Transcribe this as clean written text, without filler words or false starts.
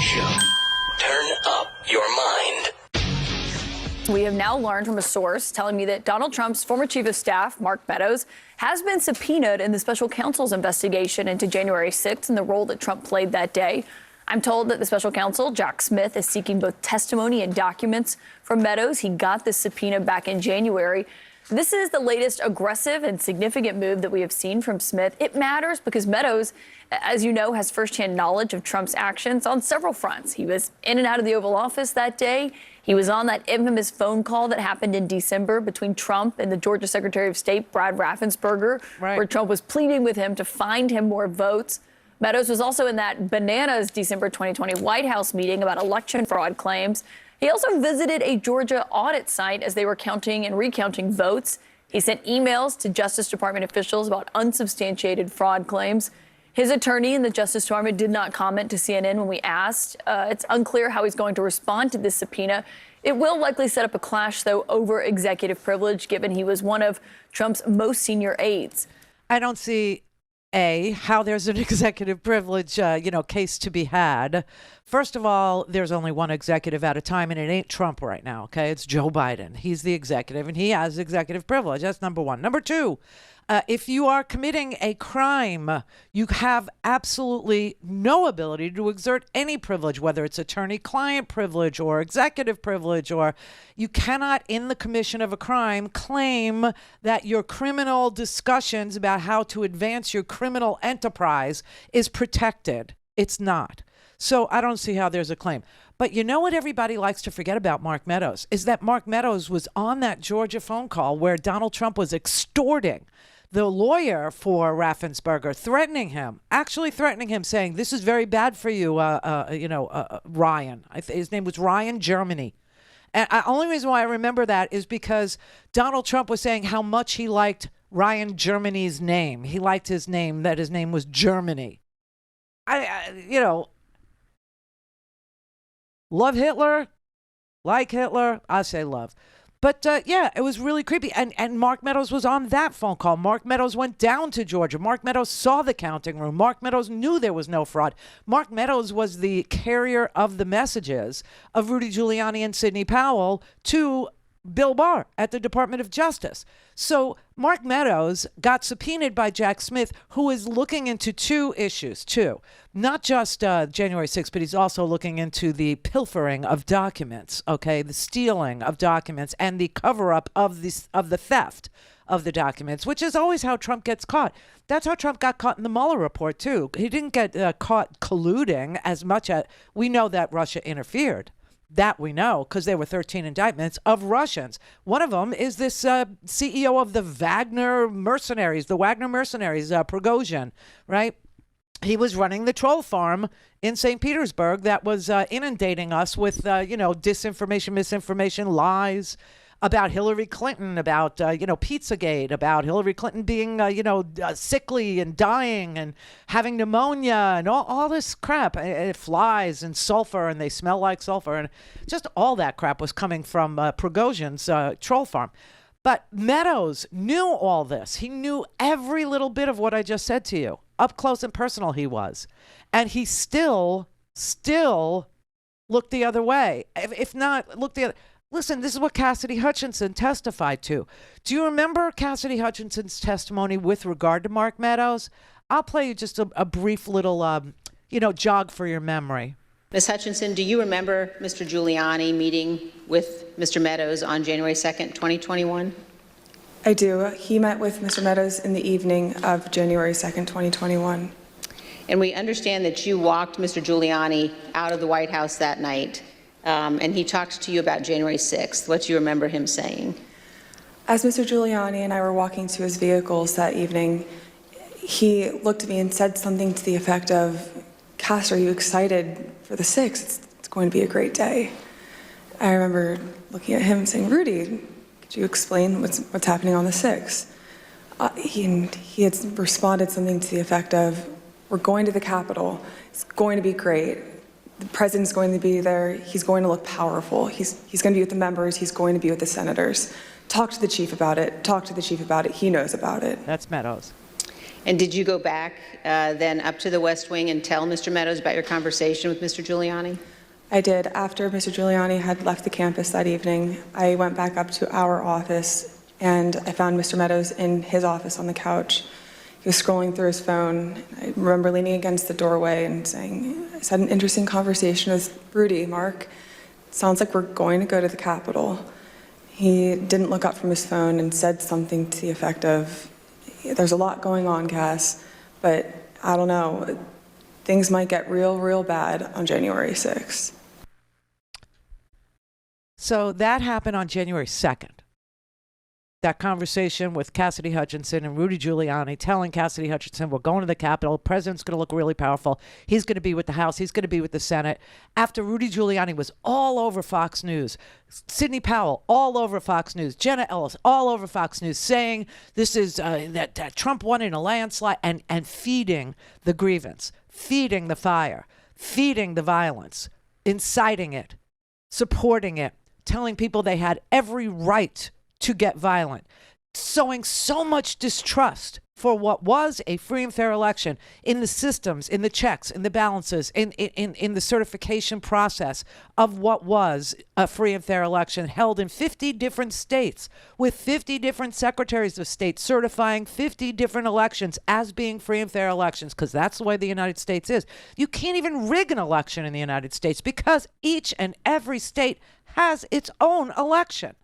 Show. Turn up your mind. We have now learned from a source telling me that Donald Trump's former chief of staff, Mark Meadows, has been subpoenaed in the special counsel's investigation into January 6th and the role that Trump played that day. I'm told that the special counsel, Jack Smith, is seeking both testimony and documents from Meadows. He got this subpoena back in January. This is the latest aggressive and significant move that we have seen from Smith. It matters because Meadows, as you know, has firsthand knowledge of Trump's actions on several fronts. He was in and out of the Oval Office that day. He was on that infamous phone call that happened in December between Trump and the Georgia Secretary of State, Brad Raffensperger, where Trump was pleading with him to find him more votes. Meadows was also in that bananas December 2020 White House meeting about election fraud claims. He also visited a Georgia audit site as they were counting and recounting votes. He sent emails to Justice Department officials about unsubstantiated fraud claims. His attorney in the Justice Department did not comment to CNN when we asked. It's unclear how he's going to respond to this subpoena. It will likely set up a clash, though, over executive privilege, given he was one of Trump's most senior aides. I don't see how there's an executive privilege, case to be had. First of all, there's only one executive at a time, and it ain't Trump right now, okay? It's Joe Biden. He's the executive, and he has executive privilege. That's number one. Number two, if you are committing a crime, you have absolutely no ability to exert any privilege, whether it's attorney-client privilege or executive privilege, or you cannot, in the commission of a crime, claim that your criminal discussions about how to advance your criminal enterprise is protected. It's not. So I don't see how there's a claim. But you know what everybody likes to forget about Mark Meadows is that Mark Meadows was on that Georgia phone call where Donald Trump was extorting the lawyer for Raffensperger, threatening him, saying, this is very bad for you, Ryan. His name was Ryan Germany. And the only reason why I remember that is because Donald Trump was saying how much he liked Ryan Germany's name. He liked his name, that his name was Germany. Love Hitler, like Hitler, I say love. But it was really creepy. And Mark Meadows was on that phone call. Mark Meadows went down to Georgia. Mark Meadows saw the counting room. Mark Meadows knew there was no fraud. Mark Meadows was the carrier of the messages of Rudy Giuliani and Sidney Powell to Bill Barr at the Department of Justice. So Mark Meadows got subpoenaed by Jack Smith, who is looking into two issues, not just January 6th, but he's also looking into the pilfering of documents, okay, the stealing of documents and the cover-up of the theft of the documents, which is always how Trump gets caught. That's how Trump got caught in the Mueller report, too. He didn't get caught colluding as much as we know that Russia interfered. That we know, because there were 13 indictments of Russians. One of them is this CEO of the Wagner mercenaries, Prigozhin, right? He was running the troll farm in St. Petersburg that was inundating us with, disinformation, misinformation, lies about Hillary Clinton, about, Pizzagate, about Hillary Clinton being, sickly and dying and having pneumonia and all this crap. It flies and sulfur and they smell like sulfur. And just all that crap was coming from Prigozhin's troll farm. But Meadows knew all this. He knew every little bit of what I just said to you. Up close and personal he was. And he still looked the other way. If not, look the other. Listen, this is what Cassidy Hutchinson testified to. Do you remember Cassidy Hutchinson's testimony with regard to Mark Meadows? I'll play you just a brief little, jog for your memory. Ms. Hutchinson, do you remember Mr. Giuliani meeting with Mr. Meadows on January 2nd, 2021? I do. He met with Mr. Meadows in the evening of January 2nd, 2021. And we understand that you walked Mr. Giuliani out of the White House that night. And he talked to you about January 6th. What do you remember him saying? As Mr. Giuliani and I were walking to his vehicles that evening, he looked at me and said something to the effect of, Cass, are you excited for the 6th? It's going to be a great day. I remember looking at him saying, Rudy, could you explain what's happening on the 6th? He had responded something to the effect of, we're going to the Capitol. It's going to be great. The president's going to be there. He's going to look powerful. He's going to be with the members. He's going to be with the senators. Talk to the chief about it. Talk to the chief about it. He knows about it. That's Meadows. And did you go back then up to the West Wing and tell Mr. Meadows about your conversation with Mr. Giuliani? I did. After Mr. Giuliani had left the campus that evening, I went back up to our office and I found Mr. Meadows in his office on the couch. He was scrolling through his phone. I remember leaning against the doorway and saying, I just had an interesting conversation with Rudy, Mark. Sounds like we're going to go to the Capitol. He didn't look up from his phone and said something to the effect of, there's a lot going on, Cass, but I don't know. Things might get real bad on January 6th. So that happened on January 2nd. That conversation with Cassidy Hutchinson and Rudy Giuliani telling Cassidy Hutchinson, we're going to the Capitol. The president's going to look really powerful. He's going to be with the House. He's going to be with the Senate. After Rudy Giuliani was all over Fox News, Sidney Powell all over Fox News, Jenna Ellis all over Fox News saying this is that Trump won in a landslide and feeding the grievance, feeding the fire, feeding the violence, inciting it, supporting it, telling people they had every right to get violent, sowing so much distrust for what was a free and fair election in the systems, in the checks, in the balances, in the certification process of what was a free and fair election held in 50 different states with 50 different secretaries of state certifying 50 different elections as being free and fair elections, because that's the way the United States is. You can't even rig an election in the United States because each and every state has its own election.